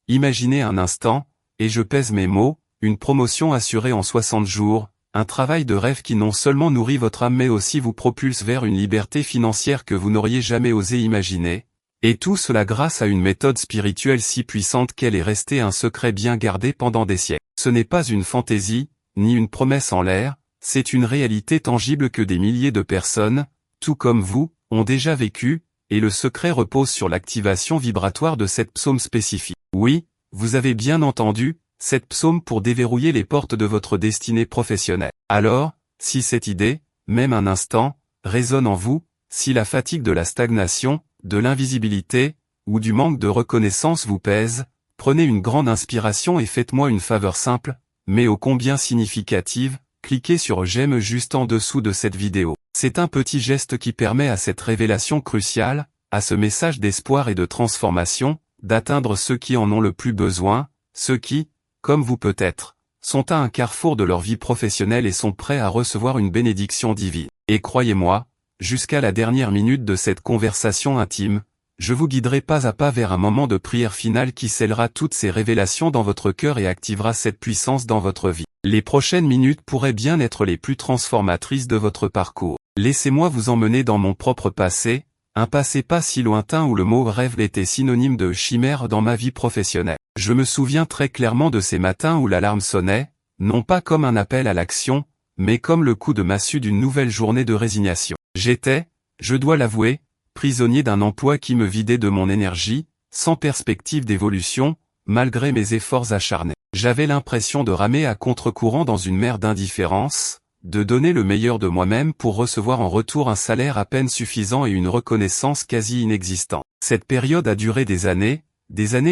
Imaginez un instant, et je pèse mes mots, une promotion assurée en 60 jours, un travail de rêve qui non seulement nourrit votre âme mais aussi vous propulse vers une liberté financière que vous n'auriez jamais osé imaginer. Et tout cela grâce à une méthode spirituelle si puissante qu'elle est restée un secret bien gardé pendant des siècles. Ce n'est pas une fantaisie, ni une promesse en l'air, c'est une réalité tangible que des milliers de personnes, tout comme vous, ont déjà vécu, et le secret repose sur l'activation vibratoire de cette psaume spécifique. Oui, vous avez bien entendu, cette psaume pour déverrouiller les portes de votre destinée professionnelle. Alors, si cette idée, même un instant, résonne en vous, si la fatigue de la stagnation, de l'invisibilité, ou du manque de reconnaissance vous pèse, prenez une grande inspiration et faites-moi une faveur simple, mais ô combien significative, cliquez sur j'aime juste en dessous de cette vidéo. C'est un petit geste qui permet à cette révélation cruciale, à ce message d'espoir et de transformation, d'atteindre ceux qui en ont le plus besoin, ceux qui, comme vous peut-être, sont à un carrefour de leur vie professionnelle et sont prêts à recevoir une bénédiction divine. Et croyez-moi, jusqu'à la dernière minute de cette conversation intime, je vous guiderai pas à pas vers un moment de prière finale qui scellera toutes ces révélations dans votre cœur et activera cette puissance dans votre vie. Les prochaines minutes pourraient bien être les plus transformatrices de votre parcours. Laissez-moi vous emmener dans mon propre passé, un passé pas si lointain où le mot rêve était synonyme de chimère dans ma vie professionnelle. Je me souviens très clairement de ces matins où l'alarme sonnait, non pas comme un appel à l'action, mais comme le coup de massue d'une nouvelle journée de résignation. J'étais, je dois l'avouer, prisonnier d'un emploi qui me vidait de mon énergie, sans perspective d'évolution, malgré mes efforts acharnés. J'avais l'impression de ramer à contre-courant dans une mer d'indifférence, de donner le meilleur de moi-même pour recevoir en retour un salaire à peine suffisant et une reconnaissance quasi inexistante. Cette période a duré des années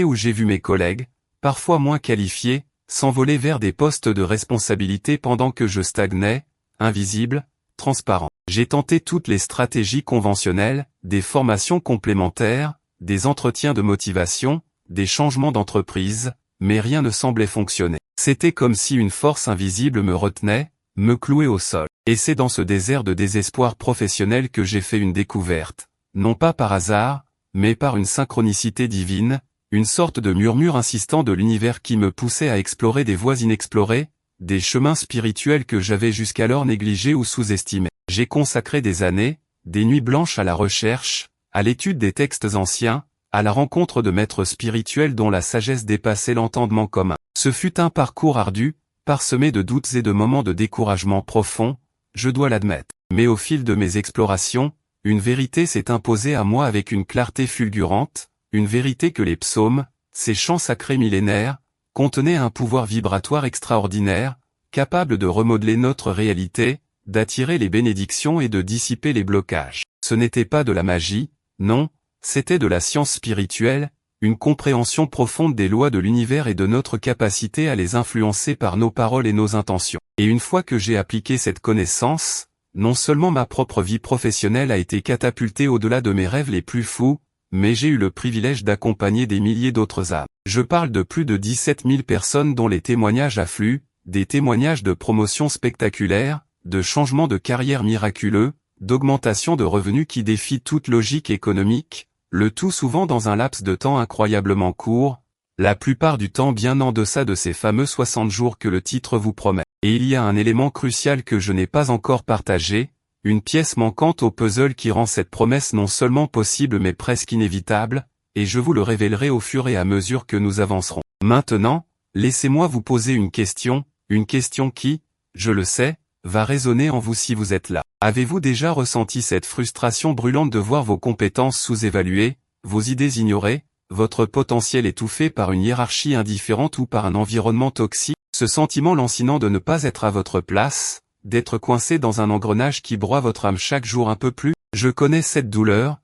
où j'ai vu mes collègues, parfois moins qualifiés, s'envoler vers des postes de responsabilité pendant que je stagnais, invisible, transparent. J'ai tenté toutes les stratégies conventionnelles, des formations complémentaires, des entretiens de motivation, des changements d'entreprise, mais rien ne semblait fonctionner. C'était comme si une force invisible me retenait, me clouait au sol. Et c'est dans ce désert de désespoir professionnel que j'ai fait une découverte, non pas par hasard, mais par une synchronicité divine, une sorte de murmure insistant de l'univers qui me poussait à explorer des voies inexplorées, des chemins spirituels que j'avais jusqu'alors négligés ou sous-estimés. J'ai consacré des années, des nuits blanches à la recherche, à l'étude des textes anciens, à la rencontre de maîtres spirituels dont la sagesse dépassait l'entendement commun. Ce fut un parcours ardu, parsemé de doutes et de moments de découragement profond, je dois l'admettre. Mais au fil de mes explorations, une vérité s'est imposée à moi avec une clarté fulgurante, une vérité que les psaumes, ces chants sacrés millénaires, contenaient un pouvoir vibratoire extraordinaire, capable de remodeler notre réalité, d'attirer les bénédictions et de dissiper les blocages. Ce n'était pas de la magie, non, c'était de la science spirituelle, une compréhension profonde des lois de l'univers et de notre capacité à les influencer par nos paroles et nos intentions. Et une fois que j'ai appliqué cette connaissance, non seulement ma propre vie professionnelle a été catapultée au-delà de mes rêves les plus fous, mais j'ai eu le privilège d'accompagner des milliers d'autres âmes. Je parle de plus de 17 000 personnes dont les témoignages affluent, des témoignages de promotions spectaculaires, de changements de carrière miraculeux, d'augmentation de revenus qui défient toute logique économique, le tout souvent dans un laps de temps incroyablement court, la plupart du temps bien en deçà de ces fameux 60 jours que le titre vous promet. Et il y a un élément crucial que je n'ai pas encore partagé, une pièce manquante au puzzle qui rend cette promesse non seulement possible mais presque inévitable, et je vous le révélerai au fur et à mesure que nous avancerons. Maintenant, laissez-moi vous poser une question qui, je le sais, va résonner en vous si vous êtes là. Avez-vous déjà ressenti cette frustration brûlante de voir vos compétences sous-évaluées, vos idées ignorées, votre potentiel étouffé par une hiérarchie indifférente ou par un environnement toxique, ce sentiment lancinant de ne pas être à votre place, d'être coincé dans un engrenage qui broie votre âme chaque jour un peu plus? Je connais cette douleur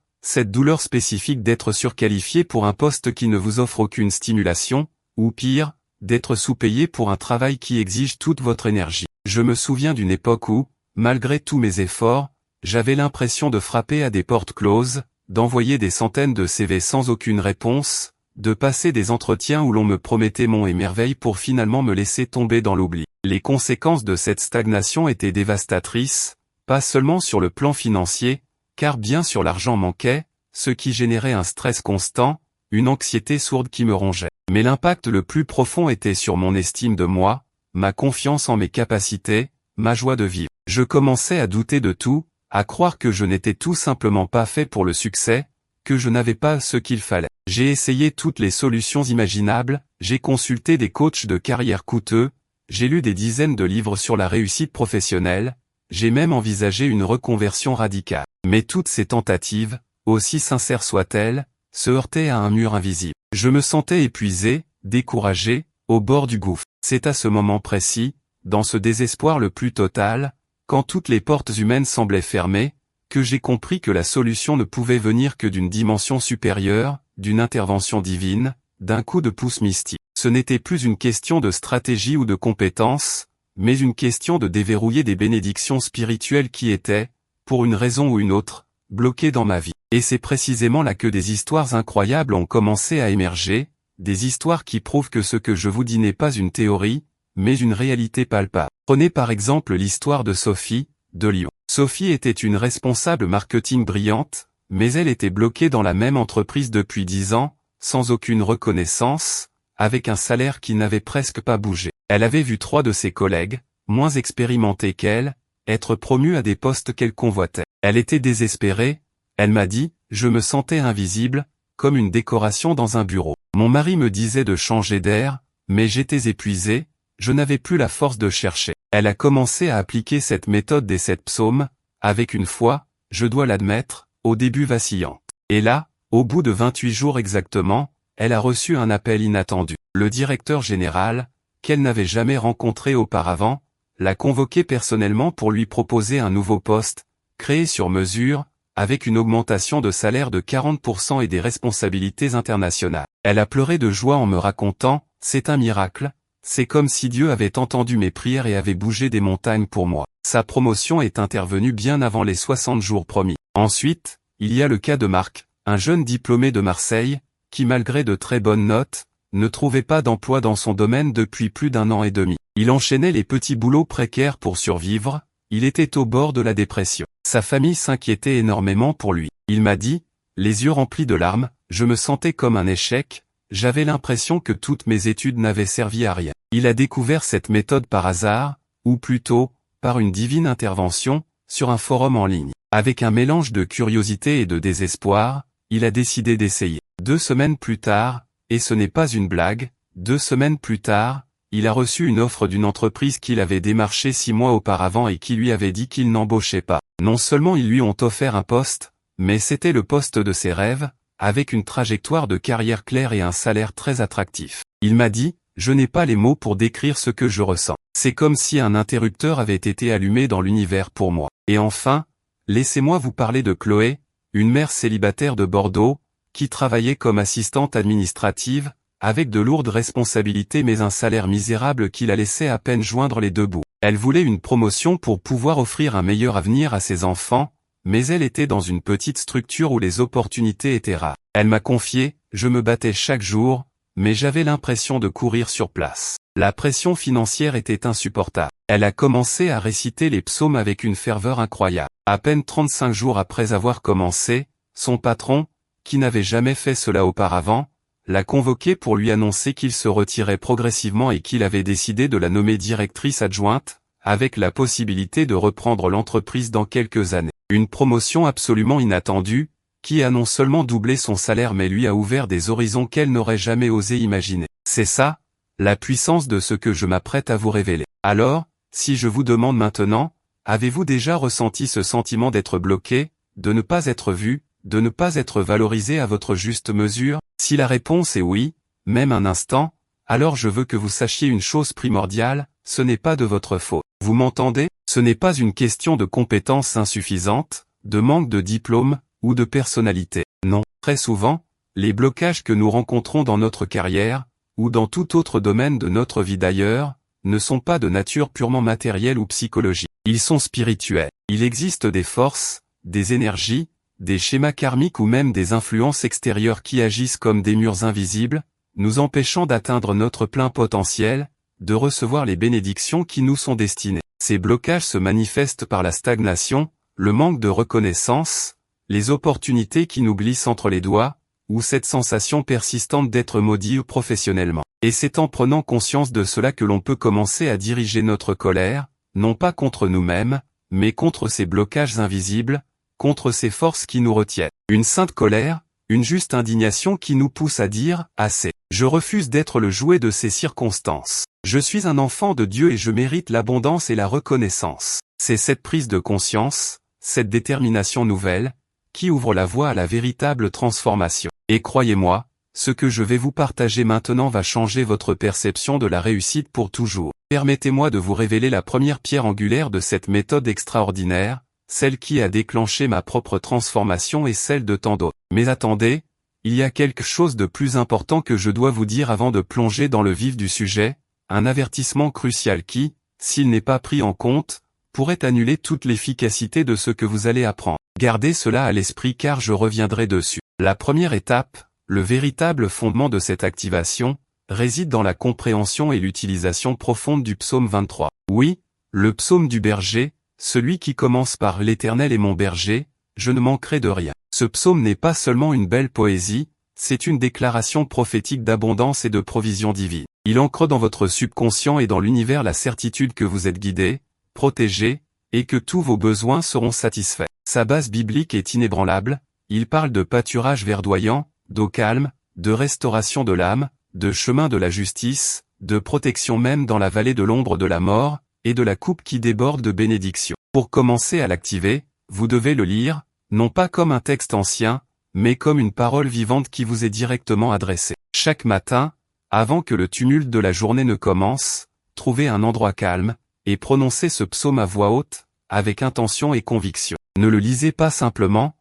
spécifique d'être surqualifié pour un poste qui ne vous offre aucune stimulation, ou pire, d'être sous-payé pour un travail qui exige toute votre énergie. Je me souviens d'une époque où, malgré tous mes efforts, j'avais l'impression de frapper à des portes closes, d'envoyer des centaines de CV sans aucune réponse, de passer des entretiens où l'on me promettait monts et merveilles pour finalement me laisser tomber dans l'oubli. Les conséquences de cette stagnation étaient dévastatrices, pas seulement sur le plan financier, car bien sûr l'argent manquait, ce qui générait un stress constant, une anxiété sourde qui me rongeait. Mais l'impact le plus profond était sur mon estime de moi, ma confiance en mes capacités, ma joie de vivre. Je commençais à douter de tout, à croire que je n'étais tout simplement pas fait pour le succès, que je n'avais pas ce qu'il fallait. J'ai essayé toutes les solutions imaginables, j'ai consulté des coachs de carrière coûteux, j'ai lu des dizaines de livres sur la réussite professionnelle, j'ai même envisagé une reconversion radicale. Mais toutes ces tentatives, aussi sincères soient-elles, se heurtaient à un mur invisible. Je me sentais épuisé, découragé, au bord du gouffre. C'est à ce moment précis, dans ce désespoir le plus total, quand toutes les portes humaines semblaient fermées, que j'ai compris que la solution ne pouvait venir que d'une dimension supérieure, d'une intervention divine, d'un coup de pouce mystique. Ce n'était plus une question de stratégie ou de compétence, mais une question de déverrouiller des bénédictions spirituelles qui étaient, pour une raison ou une autre, bloquées dans ma vie. Et c'est précisément là que des histoires incroyables ont commencé à émerger, des histoires qui prouvent que ce que je vous dis n'est pas une théorie, mais une réalité palpable. Prenez par exemple l'histoire de Sophie, de Lyon. Sophie était une responsable marketing brillante, mais elle était bloquée dans la même entreprise depuis 10 ans, sans aucune reconnaissance, avec un salaire qui n'avait presque pas bougé. Elle avait vu 3 de ses collègues, moins expérimentés qu'elle, être promus à des postes qu'elle convoitait. Elle était désespérée, elle m'a dit, je me sentais invisible, comme une décoration dans un bureau. Mon mari me disait de changer d'air, mais j'étais épuisé, je n'avais plus la force de chercher. Elle a commencé à appliquer cette méthode des 7 psaumes, avec une foi, je dois l'admettre, au début vacillante. Et là, au bout de 28 jours exactement, elle a reçu un appel inattendu. Le directeur général, qu'elle n'avait jamais rencontré auparavant, l'a convoqué personnellement pour lui proposer un nouveau poste, créé sur mesure, avec une augmentation de salaire de 40% et des responsabilités internationales. Elle a pleuré de joie en me racontant, c'est un miracle, c'est comme si Dieu avait entendu mes prières et avait bougé des montagnes pour moi. Sa promotion est intervenue bien avant les 60 jours promis. Ensuite, il y a le cas de Marc, un jeune diplômé de Marseille, qui malgré de très bonnes notes, ne trouvait pas d'emploi dans son domaine depuis plus d'1 an et demi. Il enchaînait les petits boulots précaires pour survivre, il était au bord de la dépression. Sa famille s'inquiétait énormément pour lui. Il m'a dit, les yeux remplis de larmes, je me sentais comme un échec, j'avais l'impression que toutes mes études n'avaient servi à rien. Il a découvert cette méthode par hasard, ou plutôt, par une divine intervention, sur un forum en ligne. Avec un mélange de curiosité et de désespoir, il a décidé d'essayer. 2 semaines plus tard, et ce n'est pas une blague, 2 semaines plus tard, il a reçu une offre d'une entreprise qu'il avait démarchée 6 mois auparavant et qui lui avait dit qu'il n'embauchait pas. Non seulement ils lui ont offert un poste, mais c'était le poste de ses rêves, avec une trajectoire de carrière claire et un salaire très attractif. Il m'a dit, je n'ai pas les mots pour décrire ce que je ressens. C'est comme si un interrupteur avait été allumé dans l'univers pour moi. Et enfin, laissez-moi vous parler de Chloé, une mère célibataire de Bordeaux, qui travaillait comme assistante administrative, avec de lourdes responsabilités mais un salaire misérable qui la laissait à peine joindre les 2 bouts. Elle voulait une promotion pour pouvoir offrir un meilleur avenir à ses enfants, mais elle était dans une petite structure où les opportunités étaient rares. Elle m'a confié, je me battais chaque jour, mais j'avais l'impression de courir sur place. La pression financière était insupportable. Elle a commencé à réciter les psaumes avec une ferveur incroyable. À peine 35 jours après avoir commencé, son patron, qui n'avait jamais fait cela auparavant, l'a convoqué pour lui annoncer qu'il se retirait progressivement et qu'il avait décidé de la nommer directrice adjointe, avec la possibilité de reprendre l'entreprise dans quelques années. Une promotion absolument inattendue, qui a non seulement doublé son salaire mais lui a ouvert des horizons qu'elle n'aurait jamais osé imaginer. C'est ça, la puissance de ce que je m'apprête à vous révéler. Alors, si je vous demande maintenant, avez-vous déjà ressenti ce sentiment d'être bloqué, de ne pas être vu, de ne pas être valorisé à votre juste mesure? Si la réponse est oui, même un instant, alors je veux que vous sachiez une chose primordiale, ce n'est pas de votre faute. Vous m'entendez? Ce n'est pas une question de compétences insuffisantes, de manque de diplôme, ou de personnalité. Non. Très souvent, les blocages que nous rencontrons dans notre carrière, ou dans tout autre domaine de notre vie d'ailleurs, ne sont pas de nature purement matérielle ou psychologique. Ils sont spirituels. Il existe des forces, des énergies, des schémas karmiques ou même des influences extérieures qui agissent comme des murs invisibles, nous empêchant d'atteindre notre plein potentiel, de recevoir les bénédictions qui nous sont destinées. Ces blocages se manifestent par la stagnation, le manque de reconnaissance, les opportunités qui nous glissent entre les doigts, ou cette sensation persistante d'être maudit professionnellement. Et c'est en prenant conscience de cela que l'on peut commencer à diriger notre colère, non pas contre nous-mêmes, mais contre ces blocages invisibles, contre ces forces qui nous retiennent. Une sainte colère, une juste indignation qui nous pousse à dire « assez ». Je refuse d'être le jouet de ces circonstances. Je suis un enfant de Dieu et je mérite l'abondance et la reconnaissance. C'est cette prise de conscience, cette détermination nouvelle, qui ouvre la voie à la véritable transformation. Et croyez-moi, ce que je vais vous partager maintenant va changer votre perception de la réussite pour toujours. Permettez-moi de vous révéler la première pierre angulaire de cette méthode extraordinaire, celle qui a déclenché ma propre transformation et celle de tant d'autres. Mais attendez, il y a quelque chose de plus important que je dois vous dire avant de plonger dans le vif du sujet, un avertissement crucial qui, s'il n'est pas pris en compte, pourrait annuler toute l'efficacité de ce que vous allez apprendre. Gardez cela à l'esprit car je reviendrai dessus. La première étape, le véritable fondement de cette activation, réside dans la compréhension et l'utilisation profonde du psaume 23. Oui, le psaume du berger, celui qui commence par « L'Éternel est mon berger, je ne manquerai de rien ». Ce psaume n'est pas seulement une belle poésie, c'est une déclaration prophétique d'abondance et de provision divine. Il ancre dans votre subconscient et dans l'univers la certitude que vous êtes guidé, protégé, et que tous vos besoins seront satisfaits. Sa base biblique est inébranlable, il parle de pâturage verdoyant, d'eau calme, de restauration de l'âme, de chemin de la justice, de protection même dans la vallée de l'ombre de la mort, et de la coupe qui déborde de bénédictions. Pour commencer à l'activer, vous devez le lire, non pas comme un texte ancien, mais comme une parole vivante qui vous est directement adressée. Chaque matin, avant que le tumulte de la journée ne commence, trouvez un endroit calme, et prononcez ce psaume à voix haute, avec intention et conviction. Ne le lisez pas simplement,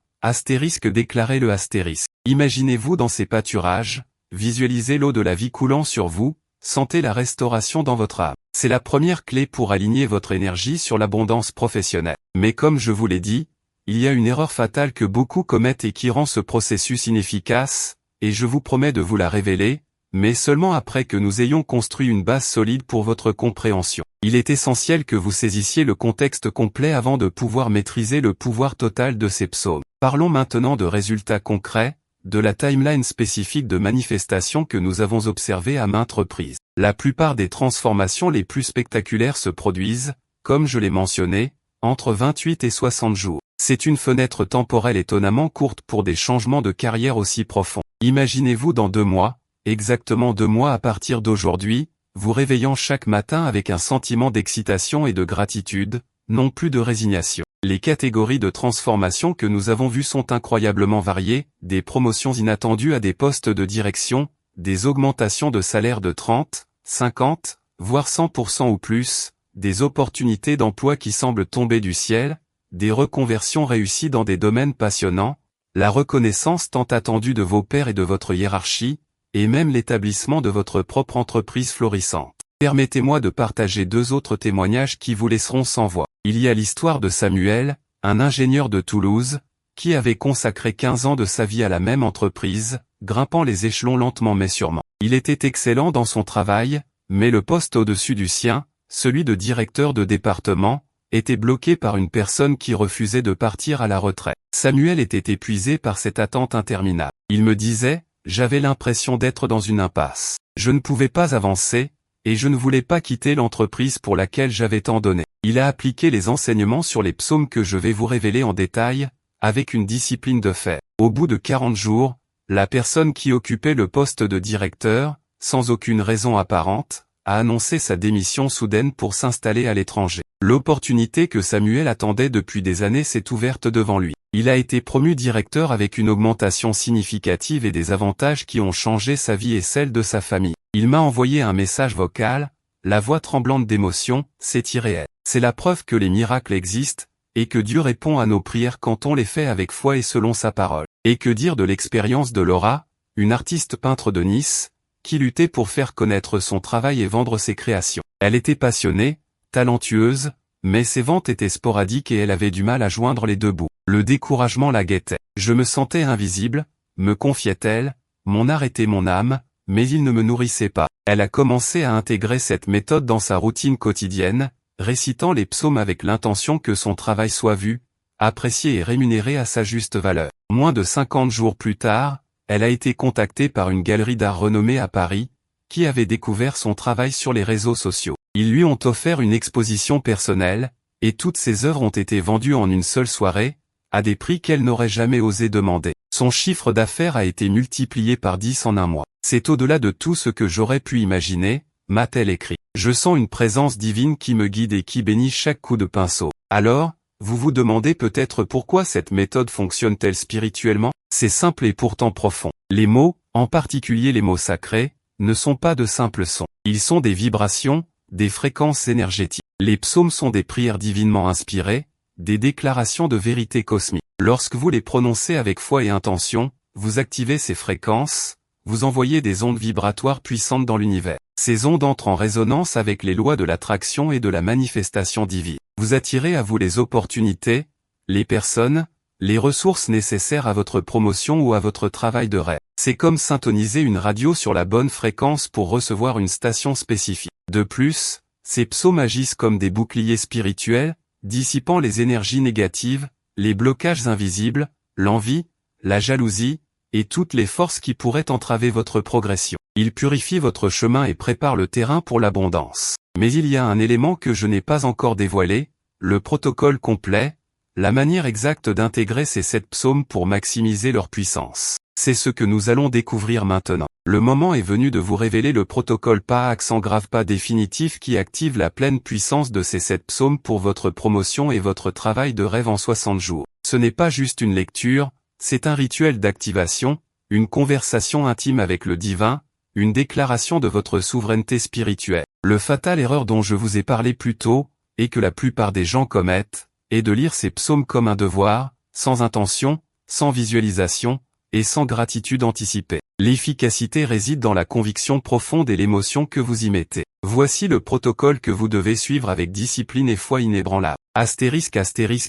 déclarez le astérisque. Imaginez-vous dans ces pâturages, visualisez l'eau de la vie coulant sur vous, sentez la restauration dans votre âme. C'est la première clé pour aligner votre énergie sur l'abondance professionnelle. Mais comme je vous l'ai dit, il y a une erreur fatale que beaucoup commettent et qui rend ce processus inefficace, et je vous promets de vous la révéler, mais seulement après que nous ayons construit une base solide pour votre compréhension. Il est essentiel que vous saisissiez le contexte complet avant de pouvoir maîtriser le pouvoir total de ces psaumes. Parlons maintenant de résultats concrets, de la timeline spécifique de manifestations que nous avons observées à maintes reprises. La plupart des transformations les plus spectaculaires se produisent, comme je l'ai mentionné, entre 28 et 60 jours. C'est une fenêtre temporelle étonnamment courte pour des changements de carrière aussi profonds. Imaginez-vous dans 2 mois, exactement 2 mois à partir d'aujourd'hui, vous réveillant chaque matin avec un sentiment d'excitation et de gratitude, non plus de résignation. Les catégories de transformation que nous avons vues sont incroyablement variées, des promotions inattendues à des postes de direction, des augmentations de salaire de 30, 50, voire 100% ou plus, des opportunités d'emploi qui semblent tomber du ciel, des reconversions réussies dans des domaines passionnants, la reconnaissance tant attendue de vos pairs et de votre hiérarchie, et même l'établissement de votre propre entreprise florissante. Permettez-moi de partager 2 autres témoignages qui vous laisseront sans voix. Il y a l'histoire de Samuel, un ingénieur de Toulouse, qui avait consacré 15 ans de sa vie à la même entreprise, grimpant les échelons lentement mais sûrement. Il était excellent dans son travail, mais le poste au-dessus du sien, celui de directeur de département, était bloqué par une personne qui refusait de partir à la retraite. Samuel était épuisé par cette attente interminable. Il me disait, j'avais l'impression d'être dans une impasse. Je ne pouvais pas avancer, et je ne voulais pas quitter l'entreprise pour laquelle j'avais tant donné. Il a appliqué les enseignements sur les psaumes que je vais vous révéler en détail, avec une discipline de fer. Au bout de 40 jours, la personne qui occupait le poste de directeur, sans aucune raison apparente, a annoncé sa démission soudaine pour s'installer à l'étranger. L'opportunité que Samuel attendait depuis des années s'est ouverte devant lui. Il a été promu directeur avec une augmentation significative et des avantages qui ont changé sa vie et celle de sa famille. Il m'a envoyé un message vocal, la voix tremblante d'émotion, c'est irréel. C'est la preuve que les miracles existent, et que Dieu répond à nos prières quand on les fait avec foi et selon sa parole. Et que dire de l'expérience de Laura, une artiste peintre de Nice, qui luttait pour faire connaître son travail et vendre ses créations. Elle était passionnée, talentueuse, mais ses ventes étaient sporadiques et elle avait du mal à joindre les 2 bouts. Le découragement la guettait. Je me sentais invisible, me confiait-elle, mon art était mon âme, mais il ne me nourrissait pas. Elle a commencé à intégrer cette méthode dans sa routine quotidienne, récitant les psaumes avec l'intention que son travail soit vu, apprécié et rémunéré à sa juste valeur. Moins de 50 jours plus tard, elle a été contactée par une galerie d'art renommée à Paris, qui avait découvert son travail sur les réseaux sociaux. Ils lui ont offert une exposition personnelle, et toutes ses œuvres ont été vendues en une seule soirée, à des prix qu'elle n'aurait jamais osé demander. Son chiffre d'affaires a été multiplié par 10 en un mois. C'est au-delà de tout ce que j'aurais pu imaginer, m'a-t-elle écrit. Je sens une présence divine qui me guide et qui bénit chaque coup de pinceau. Alors, vous vous demandez peut-être pourquoi cette méthode fonctionne-t-elle spirituellement? C'est simple et pourtant profond. Les mots, en particulier les mots sacrés, ne sont pas de simples sons. Ils sont des vibrations, des fréquences énergétiques. Les psaumes sont des prières divinement inspirées, des déclarations de vérité cosmique. Lorsque vous les prononcez avec foi et intention, vous activez ces fréquences, vous envoyez des ondes vibratoires puissantes dans l'univers. Ces ondes entrent en résonance avec les lois de l'attraction et de la manifestation divine. Vous attirez à vous les opportunités, les personnes, les ressources nécessaires à votre promotion ou à votre travail de rêve. C'est comme syntoniser une radio sur la bonne fréquence pour recevoir une station spécifique. De plus, ces psaumes agissent comme des boucliers spirituels, dissipant les énergies négatives, les blocages invisibles, l'envie, la jalousie, et toutes les forces qui pourraient entraver votre progression. Ils purifient votre chemin et préparent le terrain pour l'abondance. Mais il y a un élément que je n'ai pas encore dévoilé, le protocole complet, la manière exacte d'intégrer ces 7 psaumes pour maximiser leur puissance. C'est ce que nous allons découvrir maintenant. Le moment est venu de vous révéler le protocole pas accent grave pas définitif qui active la pleine puissance de ces 7 psaumes pour votre promotion et votre travail de rêve en 60 jours. Ce n'est pas juste une lecture, c'est un rituel d'activation, une conversation intime avec le divin, une déclaration de votre souveraineté spirituelle. Le fatale erreur dont je vous ai parlé plus tôt, et que la plupart des gens commettent, est de lire ces psaumes comme un devoir, sans intention, sans visualisation, et sans gratitude anticipée. L'efficacité réside dans la conviction profonde et l'émotion que vous y mettez. Voici le protocole que vous devez suivre avec discipline et foi inébranlable. Astérisque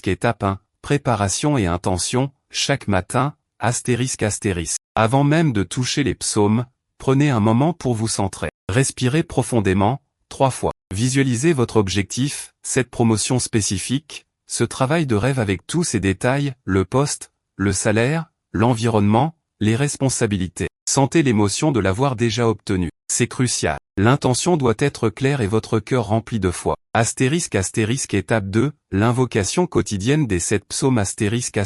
étape 1, préparation et intention, chaque matin, astérisque. Avant même de toucher les psaumes, prenez un moment pour vous centrer. Respirez profondément, 3 fois. Visualisez votre objectif, cette promotion spécifique, ce travail de rêve avec tous ses détails, le poste, le salaire, l'environnement, les responsabilités. Sentez l'émotion de l'avoir déjà obtenu. C'est crucial. L'intention doit être claire et votre cœur rempli de foi. Astérisque étape 2, l'invocation quotidienne des 7 psaumes astérisque.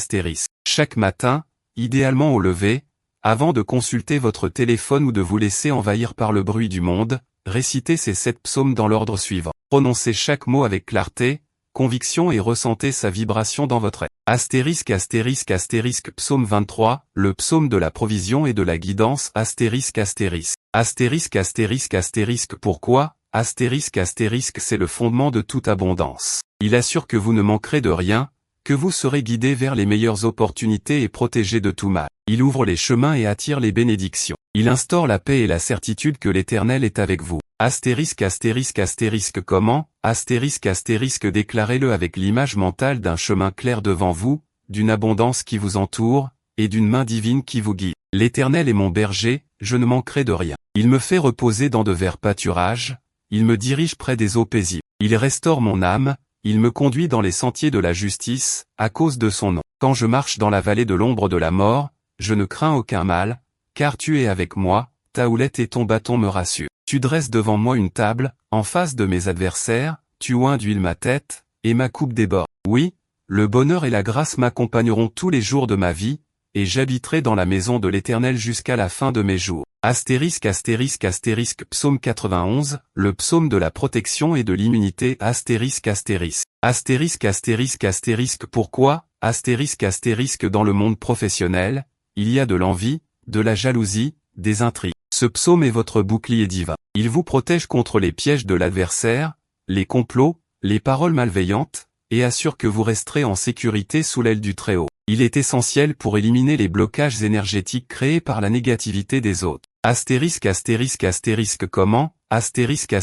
Chaque matin, idéalement au lever, avant de consulter votre téléphone ou de vous laisser envahir par le bruit du monde, récitez ces 7 psaumes dans l'ordre suivant. Prononcez chaque mot avec clarté, conviction et ressentez sa vibration dans votre être. Astérisque psaume 23, le psaume de la provision et de la guidance. Astérisque. Pourquoi? Astérisque c'est le fondement de toute abondance. Il assure que vous ne manquerez de rien, que vous serez guidé vers les meilleures opportunités et protégé de tout mal. Il ouvre les chemins et attire les bénédictions. Il instaure la paix et la certitude que l'Éternel est avec vous. Astérisque comment? Astérisque déclarez-le avec l'image mentale d'un chemin clair devant vous, d'une abondance qui vous entoure, et d'une main divine qui vous guide. L'Éternel est mon berger, je ne manquerai de rien. Il me fait reposer dans de verts pâturages, il me dirige près des eaux paisibles. Il restaure mon âme, il me conduit dans les sentiers de la justice, à cause de son nom. Quand je marche dans la vallée de l'ombre de la mort, je ne crains aucun mal, car tu es avec moi, ta houlette et ton bâton me rassurent. Tu dresses devant moi une table, en face de mes adversaires, tu oins d'huile ma tête, et ma coupe déborde. Oui, le bonheur et la grâce m'accompagneront tous les jours de ma vie, et j'habiterai dans la maison de l'Éternel jusqu'à la fin de mes jours. Astérisque psaume 91, le psaume de la protection et de l'immunité. Astérisque pourquoi? Astérisque dans le monde professionnel, il y a de l'envie, de la jalousie, des intrigues. Ce psaume est votre bouclier divin. Il vous protège contre les pièges de l'adversaire, les complots, les paroles malveillantes, et assure que vous resterez en sécurité sous l'aile du Très-Haut. Il est essentiel pour éliminer les blocages énergétiques créés par la négativité des autres. Astérisque comment? Astérisque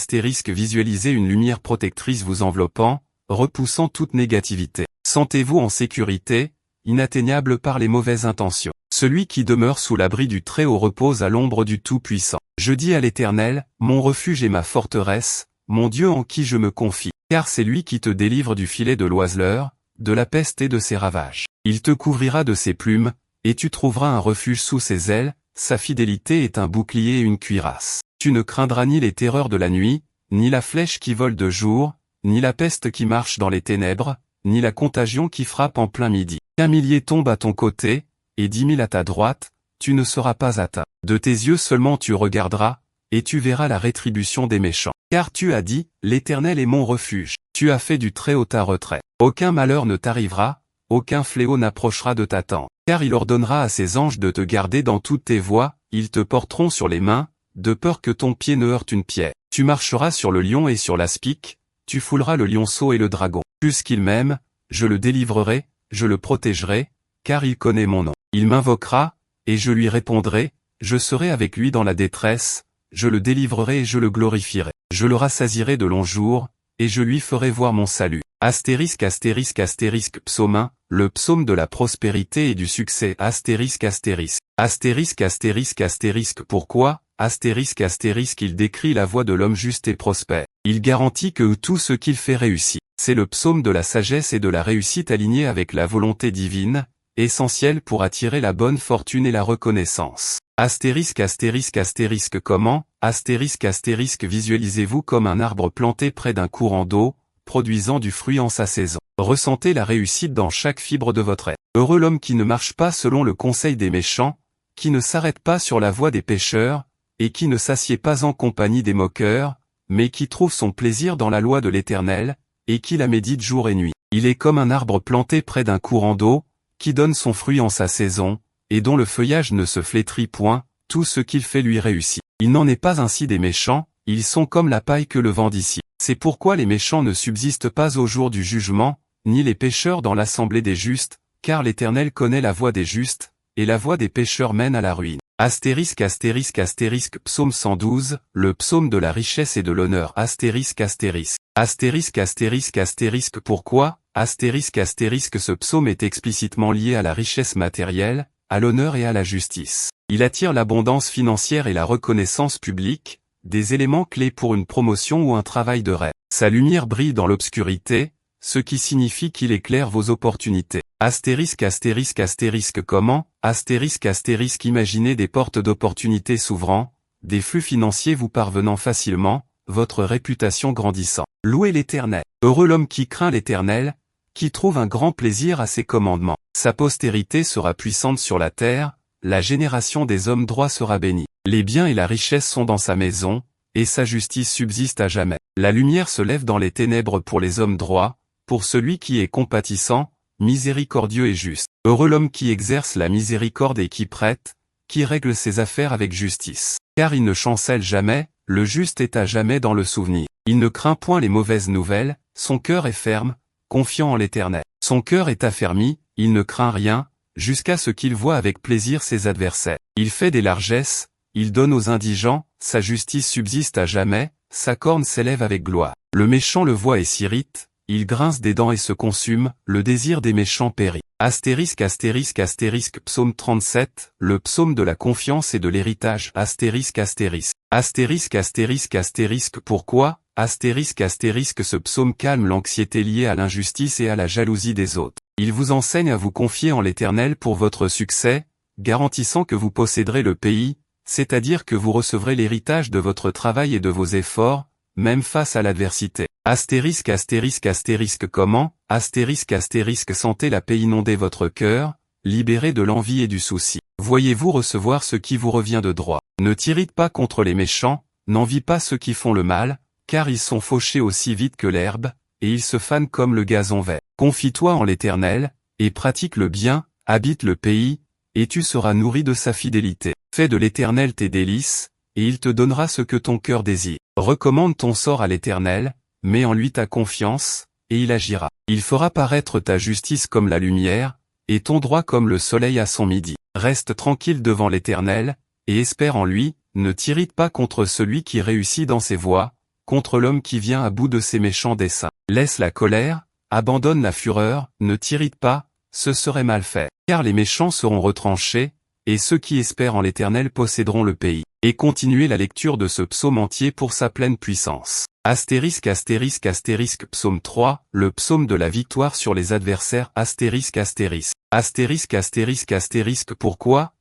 visualisez une lumière protectrice vous enveloppant, repoussant toute négativité. Sentez-vous en sécurité, inatteignable par les mauvaises intentions. Celui qui demeure sous l'abri du Très-Haut repose à l'ombre du Tout-Puissant. Je dis à l'Éternel, mon refuge et ma forteresse, mon Dieu en qui je me confie. Car c'est lui qui te délivre du filet de l'oiseleur, de la peste et de ses ravages. Il te couvrira de ses plumes, et tu trouveras un refuge sous ses ailes, sa fidélité est un bouclier et une cuirasse. Tu ne craindras ni les terreurs de la nuit, ni la flèche qui vole de jour, ni la peste qui marche dans les ténèbres, ni la contagion qui frappe en plein midi. 1 000 tombent à ton côté, et 10 000 à ta droite, tu ne seras pas atteint. De tes yeux seulement tu regarderas, et tu verras la rétribution des méchants. Car tu as dit, l'Éternel est mon refuge. Tu as fait du Très-Haut ta retraite. Aucun malheur ne t'arrivera, aucun fléau n'approchera de ta tente. Car il ordonnera à ses anges de te garder dans toutes tes voies, ils te porteront sur les mains, de peur que ton pied ne heurte une pierre. Tu marcheras sur le lion et sur l'aspic, tu fouleras le lionceau et le dragon. Puisqu'il m'aime, je le délivrerai, je le protégerai, car il connaît mon nom. Il m'invoquera, et je lui répondrai, je serai avec lui dans la détresse, je le délivrerai et je le glorifierai. Je le rassasierai de longs jours, et je lui ferai voir mon salut. Astérisque astérisque astérisque psaume 1, le psaume de la prospérité et du succès. Astérisque astérisque. Astérisque astérisque astérisque. Pourquoi? Astérisque astérisque. Il décrit la voie de l'homme juste et prospère. Il garantit que tout ce qu'il fait réussit. C'est le psaume de la sagesse et de la réussite aligné avec la volonté divine, essentiel pour attirer la bonne fortune et la reconnaissance. Astérisque astérisque astérisque. Comment? Astérisque astérisque. Visualisez-vous comme un arbre planté près d'un courant d'eau, produisant du fruit en sa saison. Ressentez la réussite dans chaque fibre de votre être. Heureux l'homme qui ne marche pas selon le conseil des méchants, qui ne s'arrête pas sur la voie des pécheurs, et qui ne s'assied pas en compagnie des moqueurs, mais qui trouve son plaisir dans la loi de l'Éternel, et qui la médite jour et nuit. Il est comme un arbre planté près d'un courant d'eau, qui donne son fruit en sa saison, et dont le feuillage ne se flétrit point, tout ce qu'il fait lui réussit. Il n'en est pas ainsi des méchants, ils sont comme la paille que le vent dissipe. C'est pourquoi les méchants ne subsistent pas au jour du jugement, ni les pécheurs dans l'assemblée des justes, car l'Éternel connaît la voie des justes, et la voie des pécheurs mène à la ruine. Astérisque astérisque astérisque. Psaume 112, le psaume de la richesse et de l'honneur. Astérisque astérisque. Astérisque astérisque astérisque. Pourquoi? Astérisque astérisque. Ce psaume est explicitement lié à la richesse matérielle, à l'honneur et à la justice. Il attire l'abondance financière et la reconnaissance publique, des éléments clés pour une promotion ou un travail de rêve. Sa lumière brille dans l'obscurité, ce qui signifie qu'il éclaire vos opportunités. Astérisque astérisque astérisque. Comment? Astérisque astérisque. Imaginez des portes d'opportunités s'ouvrant, des flux financiers vous parvenant facilement, votre réputation grandissant. Louez l'Éternel. Heureux l'homme qui craint l'Éternel, qui trouve un grand plaisir à ses commandements. Sa postérité sera puissante sur la terre, la génération des hommes droits sera bénie. Les biens et la richesse sont dans sa maison, et sa justice subsiste à jamais. La lumière se lève dans les ténèbres pour les hommes droits, pour celui qui est compatissant, miséricordieux et juste. Heureux l'homme qui exerce la miséricorde et qui prête, qui règle ses affaires avec justice. Car il ne chancelle jamais, le juste est à jamais dans le souvenir. Il ne craint point les mauvaises nouvelles, son cœur est ferme, confiant en l'Éternel. Son cœur est affermi, il ne craint rien, jusqu'à ce qu'il voie avec plaisir ses adversaires. Il fait des largesses, il donne aux indigents, sa justice subsiste à jamais, sa corne s'élève avec gloire. Le méchant le voit et s'irrite, il grince des dents et se consume, le désir des méchants périt. Astérisque astérisque astérisque. Psaume 37, le psaume de la confiance et de l'héritage. Astérisque astérisque. Astérisque astérisque astérisque. Pourquoi? Astérisque astérisque. Ce psaume calme l'anxiété liée à l'injustice et à la jalousie des autres. Il vous enseigne à vous confier en l'Éternel pour votre succès, garantissant que vous posséderez le pays, c'est-à-dire que vous recevrez l'héritage de votre travail et de vos efforts, même face à l'adversité. Astérisque astérisque astérisque. Comment? Astérisque astérisque. Sentez la paix inonder votre cœur, libéré de l'envie et du souci. Voyez-vous recevoir ce qui vous revient de droit. Ne t'irrite pas contre les méchants, n'envie pas ceux qui font le mal, car ils sont fauchés aussi vite que l'herbe, et ils se fanent comme le gazon vert. Confie-toi en l'Éternel, et pratique le bien, habite le pays, et tu seras nourri de sa fidélité. Fais de l'Éternel tes délices, et il te donnera ce que ton cœur désire. Recommande ton sort à l'Éternel, mets en lui ta confiance, et il agira. Il fera paraître ta justice comme la lumière, et ton droit comme le soleil à son midi. Reste tranquille devant l'Éternel, et espère en lui, ne t'irrite pas contre celui qui réussit dans ses voies, contre l'homme qui vient à bout de ses méchants desseins. Laisse la colère, abandonne la fureur, ne t'irrite pas, ce serait mal fait. Car les méchants seront retranchés, et ceux qui espèrent en l'Éternel posséderont le pays. Et continuez la lecture de ce psaume entier pour sa pleine puissance. Astérisque astérisque astérisque. Psaume 3, le psaume de la victoire sur les adversaires. Astérisque astérisque. Astérisque astérisque astérisque. Pourquoi?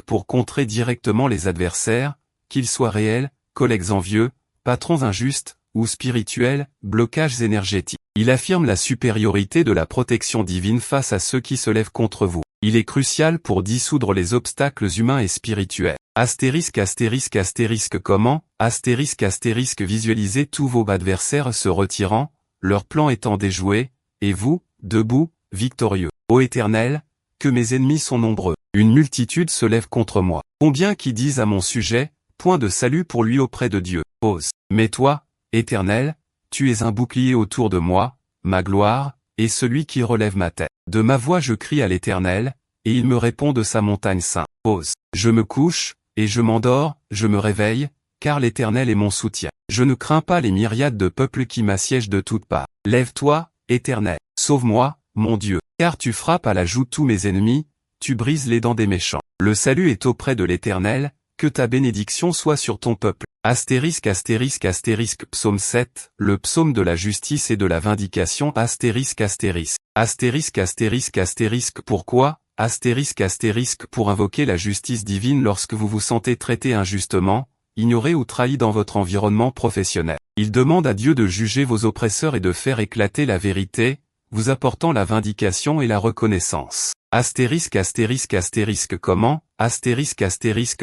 pour contrer directement les adversaires, qu'ils soient réels, collègues envieux, patrons injustes, ou spirituels, blocages énergétiques. Il affirme la supériorité de la protection divine face à ceux qui se lèvent contre vous. Il est crucial pour dissoudre les obstacles humains et spirituels. Comment visualisez tous vos adversaires se retirant, leur plan étant déjoué, et vous, debout, victorieux. Ô Éternel, que mes ennemis sont nombreux. Une multitude se lève contre moi. Combien qui disent à mon sujet, point de salut pour lui auprès de Dieu. Pause. Mais toi, Éternel, tu es un bouclier autour de moi, ma gloire, et celui qui relève ma tête. De ma voix je crie à l'Éternel, et il me répond de sa montagne sainte. Pause. Je me couche, et je m'endors, je me réveille, car l'Éternel est mon soutien. Je ne crains pas les myriades de peuples qui m'assiègent de toutes parts. Lève-toi, Éternel. Sauve-moi, mon Dieu. Car tu frappes à la joue tous mes ennemis, tu brises les dents des méchants. Le salut est auprès de l'Éternel, que ta bénédiction soit sur ton peuple. Psaume 7, le psaume de la justice et de la vindication. Pourquoi? Pour invoquer la justice divine lorsque vous vous sentez traité injustement, ignoré ou trahi dans votre environnement professionnel. Il demande à Dieu de juger vos oppresseurs et de faire éclater la vérité, vous apportant la vindication et la reconnaissance. Comment?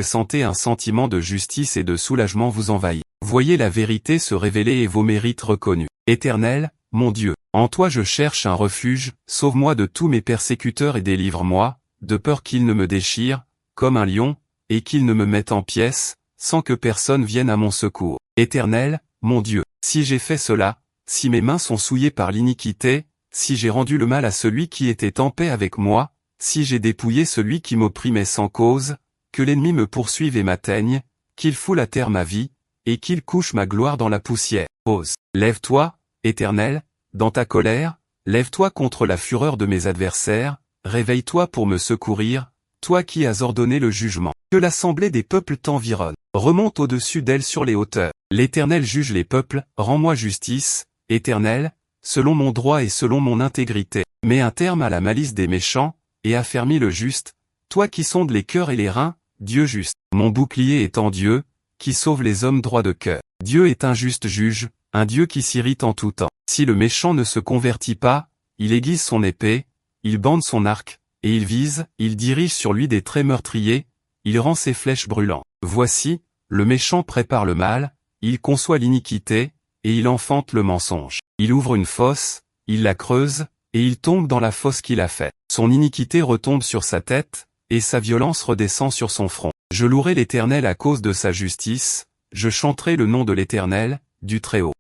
Sentez un sentiment de justice et de soulagement vous envahir. Voyez la vérité se révéler et vos mérites reconnus. Éternel, mon Dieu, en toi je cherche un refuge, sauve-moi de tous mes persécuteurs et délivre-moi, de peur qu'ils ne me déchirent, comme un lion, et qu'ils ne me mettent en pièces, sans que personne vienne à mon secours. Éternel, mon Dieu, si j'ai fait cela, si mes mains sont souillées par l'iniquité, si j'ai rendu le mal à celui qui était en paix avec moi, si j'ai dépouillé celui qui m'opprimait sans cause, que l'ennemi me poursuive et m'atteigne, qu'il foule à terre ma vie, et qu'il couche ma gloire dans la poussière. Pause. Lève-toi, Éternel, dans ta colère, lève-toi contre la fureur de mes adversaires, réveille-toi pour me secourir, toi qui as ordonné le jugement. Que l'assemblée des peuples t'environne, remonte au-dessus d'elle sur les hauteurs. L'Éternel juge les peuples, rends-moi justice, Éternel, selon mon droit et selon mon intégrité. Mets un terme à la malice des méchants, et affermis le juste, toi qui sondes les cœurs et les reins, Dieu juste. Mon bouclier est en Dieu, qui sauve les hommes droits de cœur. Dieu est un juste juge, un Dieu qui s'irrite en tout temps. Si le méchant ne se convertit pas, il aiguise son épée, il bande son arc, et il vise, il dirige sur lui des traits meurtriers, il rend ses flèches brûlantes. Voici, le méchant prépare le mal, il conçoit l'iniquité, et il enfante le mensonge. Il ouvre une fosse, il la creuse, et il tombe dans la fosse qu'il a faite. Son iniquité retombe sur sa tête, et sa violence redescend sur son front. Je louerai l'Éternel à cause de sa justice, je chanterai le nom de l'Éternel, du Très-Haut.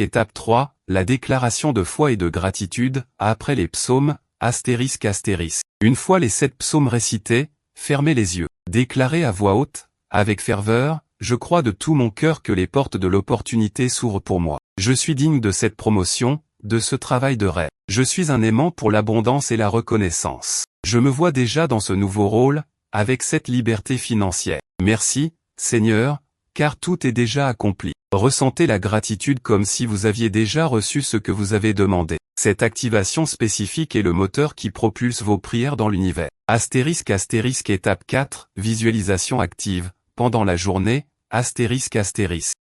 Étape 3, la déclaration de foi et de gratitude, après les psaumes, Une fois les 7 psaumes récités, fermez les yeux. Déclarez à voix haute, avec ferveur, je crois de tout mon cœur que les portes de l'opportunité s'ouvrent pour moi. Je suis digne de cette promotion, de ce travail de rêve. Je suis un aimant pour l'abondance et la reconnaissance. Je me vois déjà dans ce nouveau rôle, avec cette liberté financière. Merci, Seigneur, car tout est déjà accompli. Ressentez la gratitude comme si vous aviez déjà reçu ce que vous avez demandé. Cette activation spécifique est le moteur qui propulse vos prières dans l'univers. Étape 4, visualisation active. Pendant la journée,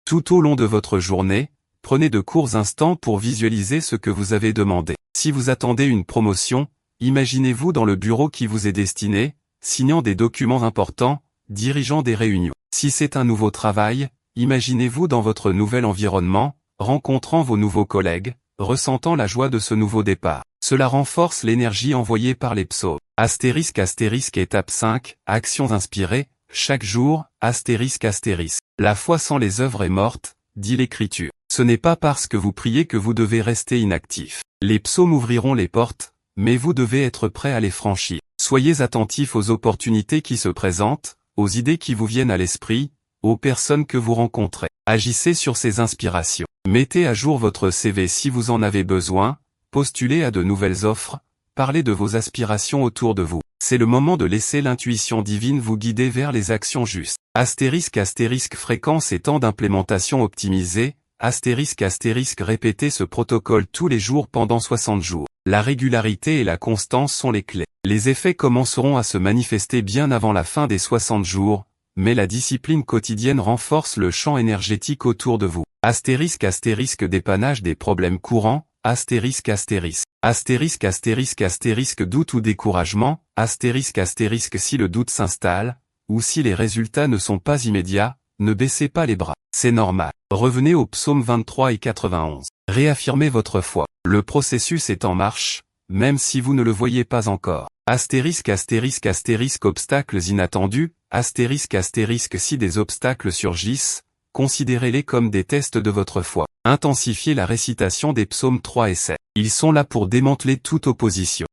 Tout au long de votre journée, prenez de courts instants pour visualiser ce que vous avez demandé. Si vous attendez une promotion, imaginez-vous dans le bureau qui vous est destiné, signant des documents importants, dirigeant des réunions. Si c'est un nouveau travail, imaginez-vous dans votre nouvel environnement, rencontrant vos nouveaux collègues, ressentant la joie de ce nouveau départ. Cela renforce l'énergie envoyée par les psaumes. Étape 5, actions inspirées, chaque jour, La foi sans les œuvres est morte, dit l'Écriture. Ce n'est pas parce que vous priez que vous devez rester inactif. Les psaumes ouvriront les portes, mais vous devez être prêt à les franchir. Soyez attentifs aux opportunités qui se présentent, aux idées qui vous viennent à l'esprit, aux personnes que vous rencontrez. Agissez sur ces inspirations. Mettez à jour votre CV si vous en avez besoin, postulez à de nouvelles offres, parlez de vos aspirations autour de vous. C'est le moment de laisser l'intuition divine vous guider vers les actions justes. Fréquence et temps d'implémentation optimisée, Répétez ce protocole tous les jours pendant 60 jours. La régularité et la constance sont les clés. Les effets commenceront à se manifester bien avant la fin des 60 jours, mais la discipline quotidienne renforce le champ énergétique autour de vous. Dépannage des problèmes courants, doute ou découragement, si le doute s'installe, ou si les résultats ne sont pas immédiats, ne baissez pas les bras. C'est normal. Revenez aux psaumes 23 et 91. Réaffirmez votre foi. Le processus est en marche, même si vous ne le voyez pas encore. Obstacles inattendus, si des obstacles surgissent, considérez-les comme des tests de votre foi. Intensifiez la récitation des psaumes 3 et 7. Ils sont là pour démanteler toute opposition.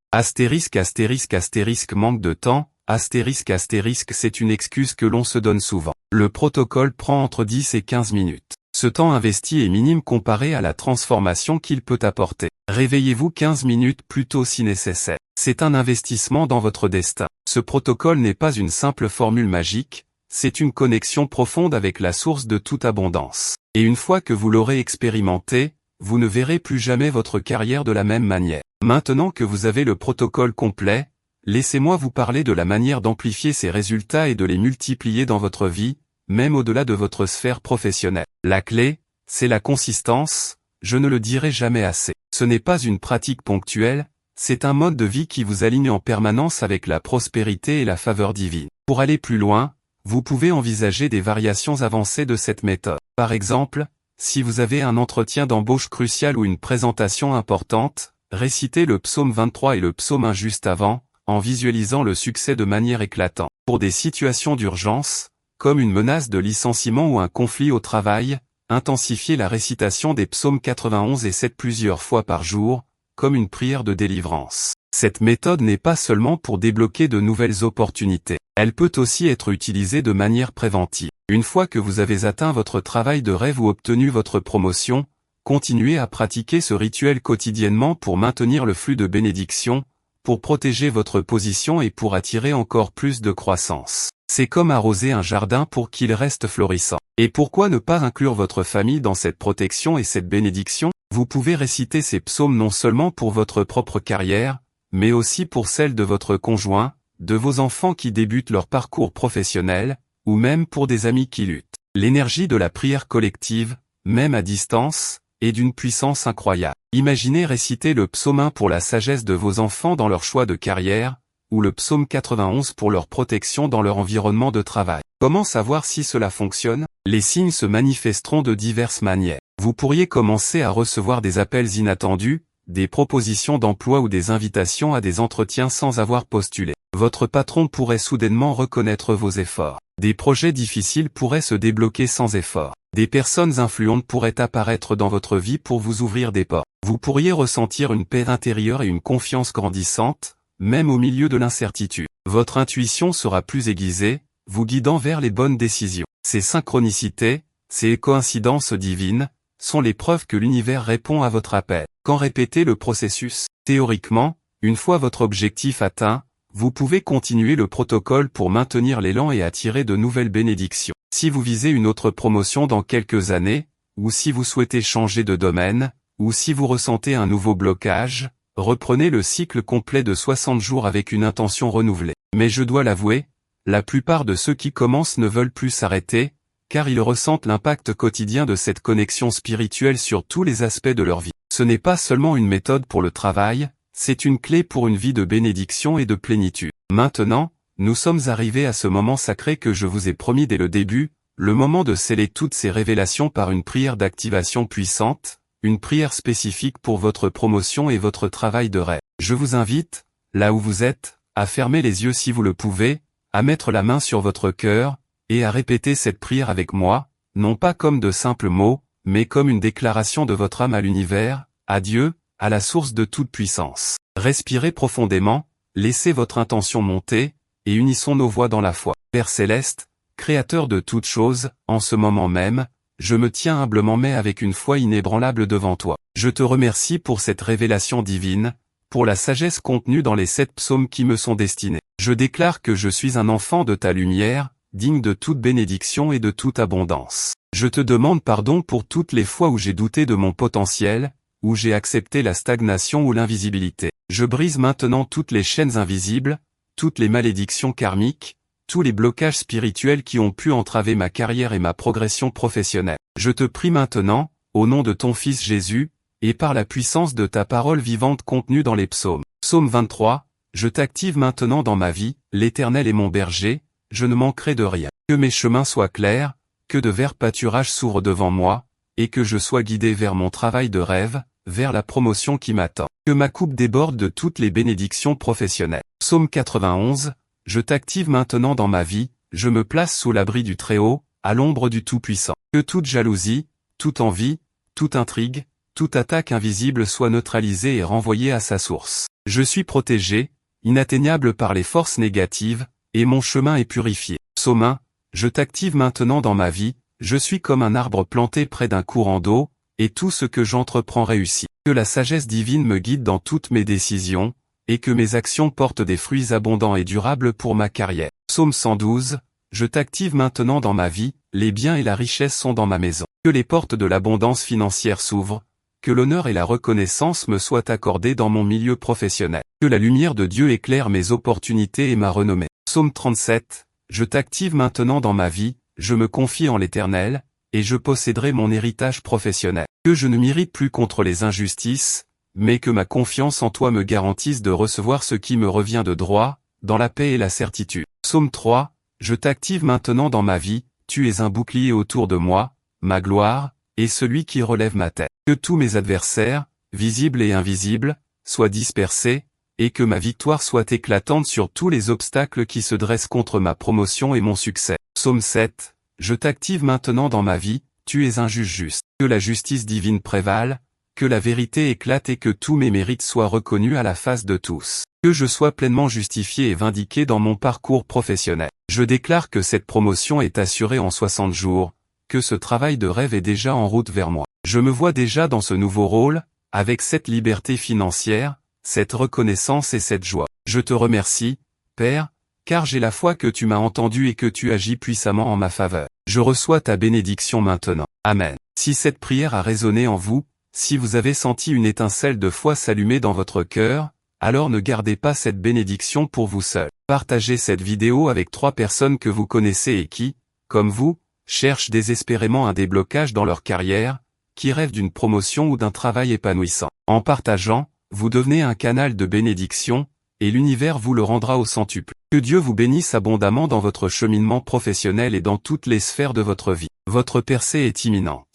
Manque de temps, c'est une excuse que l'on se donne souvent. Le protocole prend entre 10 et 15 minutes. Ce temps investi est minime comparé à la transformation qu'il peut apporter. Réveillez-vous 15 minutes plus tôt si nécessaire. C'est un investissement dans votre destin. Ce protocole n'est pas une simple formule magique, c'est une connexion profonde avec la source de toute abondance. Et une fois que vous l'aurez expérimenté, vous ne verrez plus jamais votre carrière de la même manière. Maintenant que vous avez le protocole complet, laissez-moi vous parler de la manière d'amplifier ces résultats et de les multiplier dans votre vie, même au-delà de votre sphère professionnelle. La clé, c'est la consistance, je ne le dirai jamais assez. Ce n'est pas une pratique ponctuelle, c'est un mode de vie qui vous aligne en permanence avec la prospérité et la faveur divine. Pour aller plus loin, vous pouvez envisager des variations avancées de cette méthode. Par exemple, si vous avez un entretien d'embauche crucial ou une présentation importante, récitez le psaume 23 et le psaume 1 juste avant, en visualisant le succès de manière éclatante. Pour des situations d'urgence, comme une menace de licenciement ou un conflit au travail, intensifiez la récitation des psaumes 91 et 7 plusieurs fois par jour, comme une prière de délivrance. Cette méthode n'est pas seulement pour débloquer de nouvelles opportunités, elle peut aussi être utilisée de manière préventive. Une fois que vous avez atteint votre travail de rêve ou obtenu votre promotion, continuez à pratiquer ce rituel quotidiennement pour maintenir le flux de bénédictions, pour protéger votre position et pour attirer encore plus de croissance. C'est comme arroser un jardin pour qu'il reste florissant. Et pourquoi ne pas inclure votre famille dans cette protection et cette bénédiction? Vous pouvez réciter ces psaumes non seulement pour votre propre carrière, mais aussi pour celle de votre conjoint, de vos enfants qui débutent leur parcours professionnel, ou même pour des amis qui luttent. L'énergie de la prière collective, même à distance, est d'une puissance incroyable. Imaginez réciter le psaume 1 pour la sagesse de vos enfants dans leur choix de carrière, ou le psaume 91 pour leur protection dans leur environnement de travail. Comment savoir si cela fonctionne? Les signes se manifesteront de diverses manières. Vous pourriez commencer à recevoir des appels inattendus, des propositions d'emploi ou des invitations à des entretiens sans avoir postulé. Votre patron pourrait soudainement reconnaître vos efforts. Des projets difficiles pourraient se débloquer sans effort. Des personnes influentes pourraient apparaître dans votre vie pour vous ouvrir des portes. Vous pourriez ressentir une paix intérieure et une confiance grandissante, même au milieu de l'incertitude. Votre intuition sera plus aiguisée, vous guidant vers les bonnes décisions. Ces synchronicités, ces coïncidences divines, sont les preuves que l'univers répond à votre appel. Quand répétez le processus, théoriquement, une fois votre objectif atteint, vous pouvez continuer le protocole pour maintenir l'élan et attirer de nouvelles bénédictions. Si vous visez une autre promotion dans quelques années, ou si vous souhaitez changer de domaine, ou si vous ressentez un nouveau blocage, reprenez le cycle complet de 60 jours avec une intention renouvelée. Mais je dois l'avouer, la plupart de ceux qui commencent ne veulent plus s'arrêter, car ils ressentent l'impact quotidien de cette connexion spirituelle sur tous les aspects de leur vie. Ce n'est pas seulement une méthode pour le travail, c'est une clé pour une vie de bénédiction et de plénitude. Maintenant, nous sommes arrivés à ce moment sacré que je vous ai promis dès le début, le moment de sceller toutes ces révélations par une prière d'activation puissante, une prière spécifique pour votre promotion et votre travail de rêve. Je vous invite, là où vous êtes, à fermer les yeux si vous le pouvez, à mettre la main sur votre cœur, et à répéter cette prière avec moi, non pas comme de simples mots, mais comme une déclaration de votre âme à l'univers, à Dieu, à la source de toute puissance. Respirez profondément, laissez votre intention monter, et unissons nos voix dans la foi. Père céleste, Créateur de toutes choses, en ce moment même, je me tiens humblement mais avec une foi inébranlable devant toi. Je te remercie pour cette révélation divine, pour la sagesse contenue dans les 7 psaumes qui me sont destinés. Je déclare que je suis un enfant de ta lumière, digne de toute bénédiction et de toute abondance. Je te demande pardon pour toutes les fois où j'ai douté de mon potentiel, où j'ai accepté la stagnation ou l'invisibilité. Je brise maintenant toutes les chaînes invisibles, toutes les malédictions karmiques, tous les blocages spirituels qui ont pu entraver ma carrière et ma progression professionnelle. Je te prie maintenant, au nom de ton Fils Jésus, et par la puissance de ta parole vivante contenue dans les psaumes. Psaume 23, je t'active maintenant dans ma vie, l'Éternel est mon berger, je ne manquerai de rien. Que mes chemins soient clairs, que de verts pâturages s'ouvrent devant moi, et que je sois guidé vers mon travail de rêve, vers la promotion qui m'attend. Que ma coupe déborde de toutes les bénédictions professionnelles. Psaume 91, je t'active maintenant dans ma vie, je me place sous l'abri du Très-Haut, à l'ombre du Tout-Puissant. Que toute jalousie, toute envie, toute intrigue, toute attaque invisible soit neutralisée et renvoyée à sa source. Je suis protégé, inatteignable par les forces négatives, et mon chemin est purifié. Psaume 1, je t'active maintenant dans ma vie, je suis comme un arbre planté près d'un courant d'eau, et tout ce que j'entreprends réussit. Que la sagesse divine me guide dans toutes mes décisions, et que mes actions portent des fruits abondants et durables pour ma carrière. Psaume 112, je t'active maintenant dans ma vie, les biens et la richesse sont dans ma maison. Que les portes de l'abondance financière s'ouvrent, que l'honneur et la reconnaissance me soient accordés dans mon milieu professionnel. Que la lumière de Dieu éclaire mes opportunités et ma renommée. Psaume 37, je t'active maintenant dans ma vie, je me confie en l'Éternel, et je posséderai mon héritage professionnel. Que je ne m'irrite plus contre les injustices, mais que ma confiance en toi me garantisse de recevoir ce qui me revient de droit, dans la paix et la certitude. Psaume 3, je t'active maintenant dans ma vie, tu es un bouclier autour de moi, ma gloire, et celui qui relève ma tête. Que tous mes adversaires, visibles et invisibles, soient dispersés, et que ma victoire soit éclatante sur tous les obstacles qui se dressent contre ma promotion et mon succès. Psaume 7, je t'active maintenant dans ma vie, tu es un juge juste. Que la justice divine prévale, que la vérité éclate et que tous mes mérites soient reconnus à la face de tous. Que je sois pleinement justifié et vindiqué dans mon parcours professionnel. Je déclare que cette promotion est assurée en 60 jours, que ce travail de rêve est déjà en route vers moi. Je me vois déjà dans ce nouveau rôle, avec cette liberté financière, cette reconnaissance et cette joie. Je te remercie, Père, car j'ai la foi que tu m'as entendu et que tu agis puissamment en ma faveur. Je reçois ta bénédiction maintenant. Amen. Si cette prière a résonné en vous, si vous avez senti une étincelle de foi s'allumer dans votre cœur, alors ne gardez pas cette bénédiction pour vous seul. Partagez cette vidéo avec 3 personnes que vous connaissez et qui, comme vous, cherchent désespérément un déblocage dans leur carrière, qui rêvent d'une promotion ou d'un travail épanouissant. En partageant, vous devenez un canal de bénédiction, et l'univers vous le rendra au centuple. Que Dieu vous bénisse abondamment dans votre cheminement professionnel et dans toutes les sphères de votre vie. Votre percée est imminente.